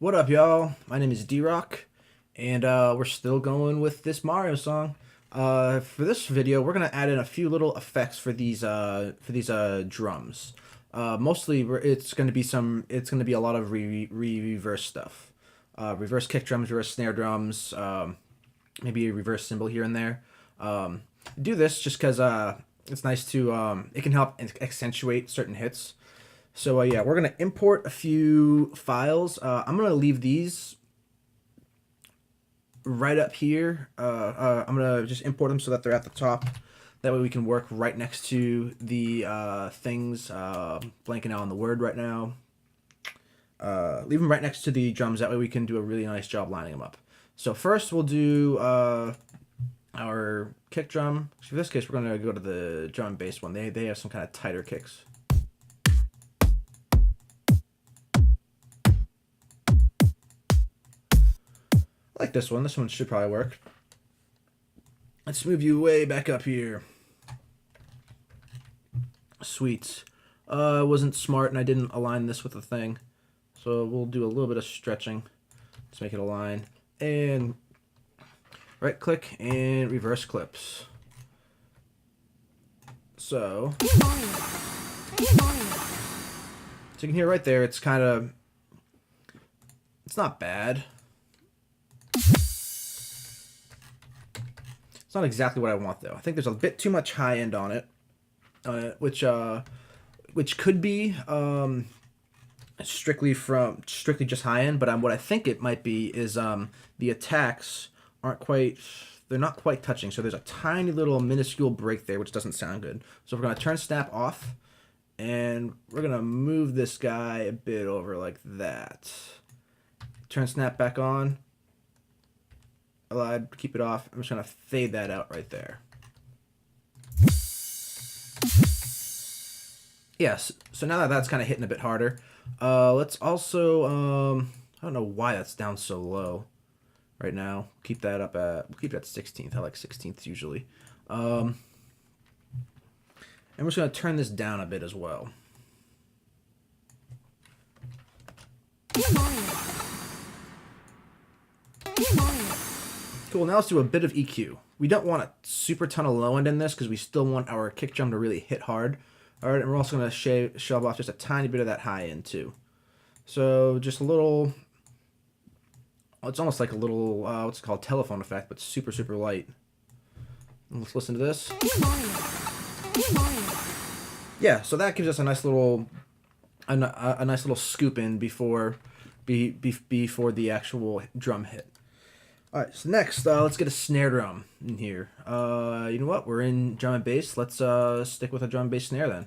What up, y'all? My name is D-Rock, and we're still going with this Mario song. For this video, we're gonna add in a few little effects for these drums. Mostly, it's gonna be a lot of reverse stuff, reverse kick drums, reverse snare drums, maybe a reverse cymbal here and there. Do this just because it's nice to it can help accentuate certain hits. So yeah, we're gonna import a few files. I'm gonna leave these right up here. I'm gonna just import them so that they're at the top. That way we can work right next to the things. Blanking out on the word right now. Leave them right next to the drums. That way we can do a really nice job lining them up. So first we'll do our kick drum. So for this case, we're gonna go to the drum and bass one. They have some kind of tighter kicks. I like this one. This one should probably work. Let's move you way back up here. Sweet. I wasn't smart and I didn't align this with the thing. So we'll do a little bit of stretching. Let's make it align. And right click and reverse clips. So you can hear right there, it's not bad. It's not exactly what I want though. I think there's a bit too much high end on it, which could be strictly just high end. But what I think it might be is the attacks they're not quite touching. So there's a tiny little minuscule break there, which doesn't sound good. So we're gonna turn snap off, and we're gonna move this guy a bit over like that. Turn snap back on. Allowed, keep it off. I'm just gonna fade that out right there. Yes, so now that that's kind of hitting a bit harder, let's also I don't know why that's down so low right now. Keep that up we'll keep it at 16th. I like 16th usually. And we're just gonna turn this down a bit as well. Cool, now let's do a bit of EQ. We don't want a super ton of low end in this because we still want our kick drum to really hit hard. Alright, and we're also going to shove off just a tiny bit of that high end too. So just a little, it's almost like a little, what's it called, telephone effect, but super, super light. And let's listen to this. Yeah, so that gives us a nice little, a nice little scoop in before the actual drum hit. Alright, so next, let's get a snare drum in here. You know what? We're in drum and bass. Let's stick with a drum and bass snare then.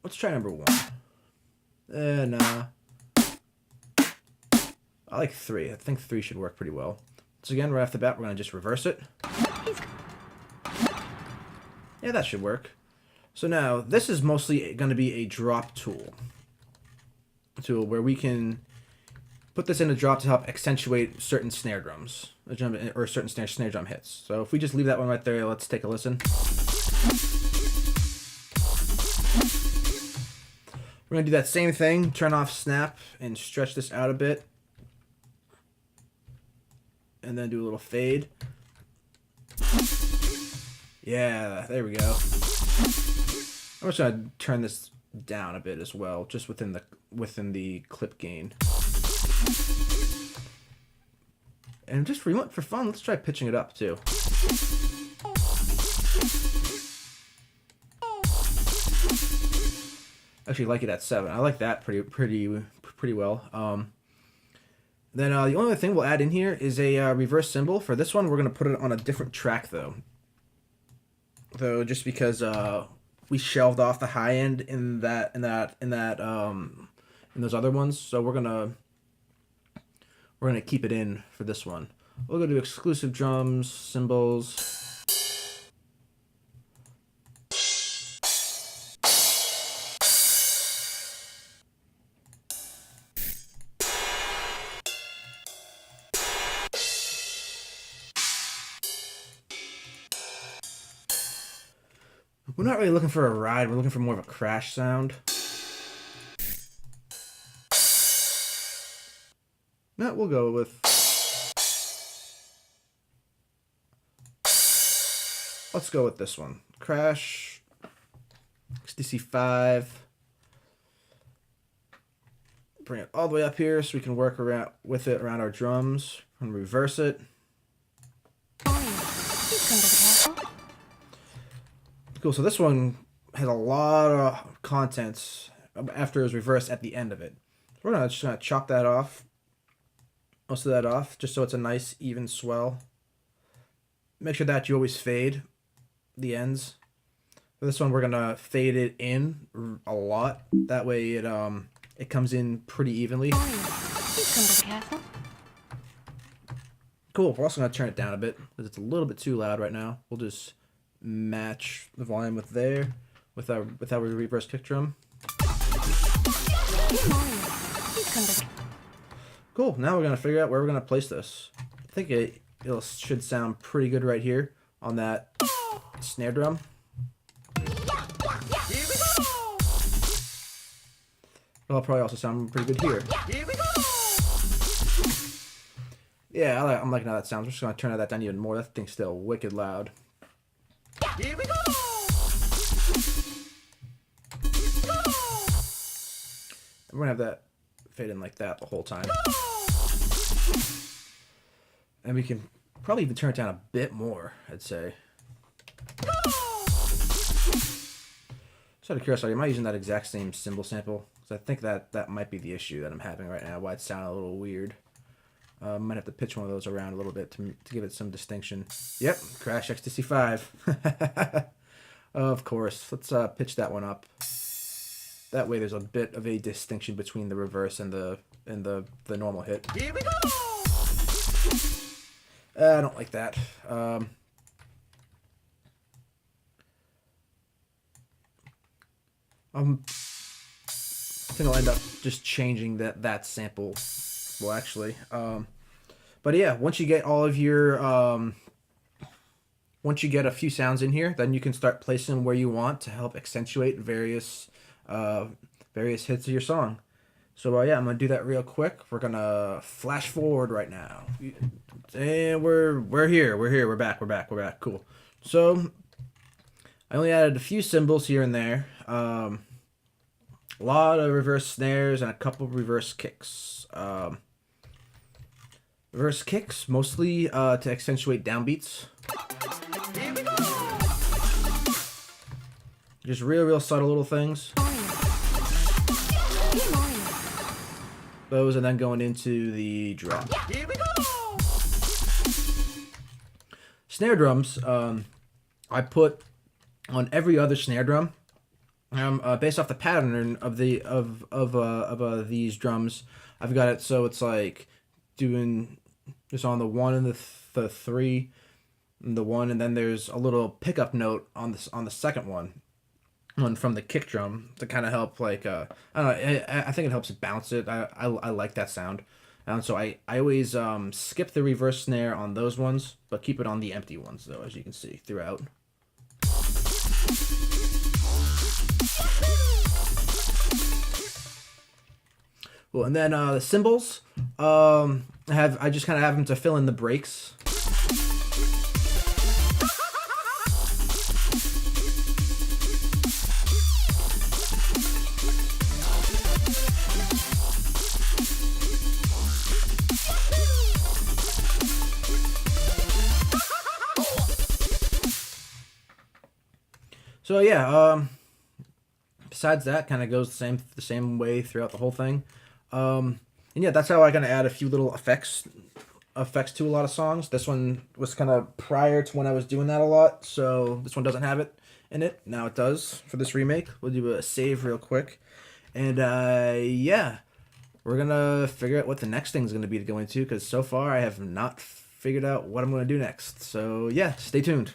Let's try number 1. Nah. I like 3. I think 3 should work pretty well. So again, right off the bat, we're going to just reverse it. Yeah, that should work. So now, this is mostly going to be a drop tool where we can put this in a drop to help accentuate certain snare drums, or certain snare drum hits. So if we just leave that one right there, let's take a listen. We're going to do that same thing, turn off snap, and stretch this out a bit. And then do a little fade. Yeah, there we go. I'm just gonna turn this down a bit as well, just within the clip gain. And just for fun, let's try pitching it up too. Actually, like it at 7. I like that pretty well. Then the only other thing we'll add in here is a reverse cymbal. For this one, we're gonna put it on a different track though. Just because we shelved off the high end in those other ones, so we're gonna keep it in for this one. We'll go to exclusive drums, cymbals. We're not really looking for a ride. We're looking for more of a crash sound. No, we'll go with... Let's go with this one. Crash. XDC 5. Bring it all the way up here so we can work around with it around our drums. And reverse it. Cool, so this one has a lot of contents after it was reversed at the end of it. We're just gonna chop that off. Most of that off, just so it's a nice even swell. Make sure that you always fade the ends. For this one, we're gonna fade it in a lot. That way it comes in pretty evenly. Cool, we're also gonna turn it down a bit because it's a little bit too loud right now. We'll just match the volume with our reverse kick drum. Cool. Now we're gonna figure out where we're gonna place this. I think it should sound pretty good right here on that snare drum. It'll probably also sound pretty good here. Yeah, I'm liking how that sounds. We're just gonna turn that down even more. That thing's still wicked loud. Here we go. We're gonna have that fade in like that the whole time. And we can probably even turn it down a bit more, I'd say. Just out of curiosity, am I using that exact same cymbal sample? Because I think that might be the issue that I'm having right now, why it sounded a little weird. Might have to pitch one of those around a little bit to give it some distinction. Yep, Crash XTC 5. Of course. Let's pitch that one up. That way there's a bit of a distinction between the reverse and the normal hit. Here we go! I don't like that. I think I'll end up just changing that sample. Well, actually, but yeah, once you get all of your, once you get a few sounds in here, then you can start placing them where you want to help accentuate various hits of your song. So yeah, I'm gonna do that real quick. We're gonna flash forward right now, and we're here. We're back. Cool. So I only added a few cymbals here and there. A lot of reverse snares and a couple reverse kicks. Reverse kicks, mostly to accentuate downbeats. Just real subtle little things. Those and then going into the drop. Snare drums, I put on every other snare drum. Based off the pattern of these drums, I've got it so it's like doing just on the 1 and the 3, and the 1, and then there's a little pickup note on the second one from the kick drum to kind of help, like I don't know, I think it helps bounce it. I like that sound, and so I always skip the reverse snare on those ones, but keep it on the empty ones though, as you can see throughout. Well, and then the cymbals, I just kind of have them to fill in the breaks. So yeah, besides that, kind of goes the same way throughout the whole thing. And yeah, that's how I kind of add a few little effects to a lot of songs. This one was kind of prior to when I was doing that a lot, so this one doesn't have it in it. Now it does for this remake. We'll do a save real quick, and yeah, we're gonna figure out what the next thing is gonna be to go into, because so far I have not figured out what I'm gonna do next. So yeah, stay tuned.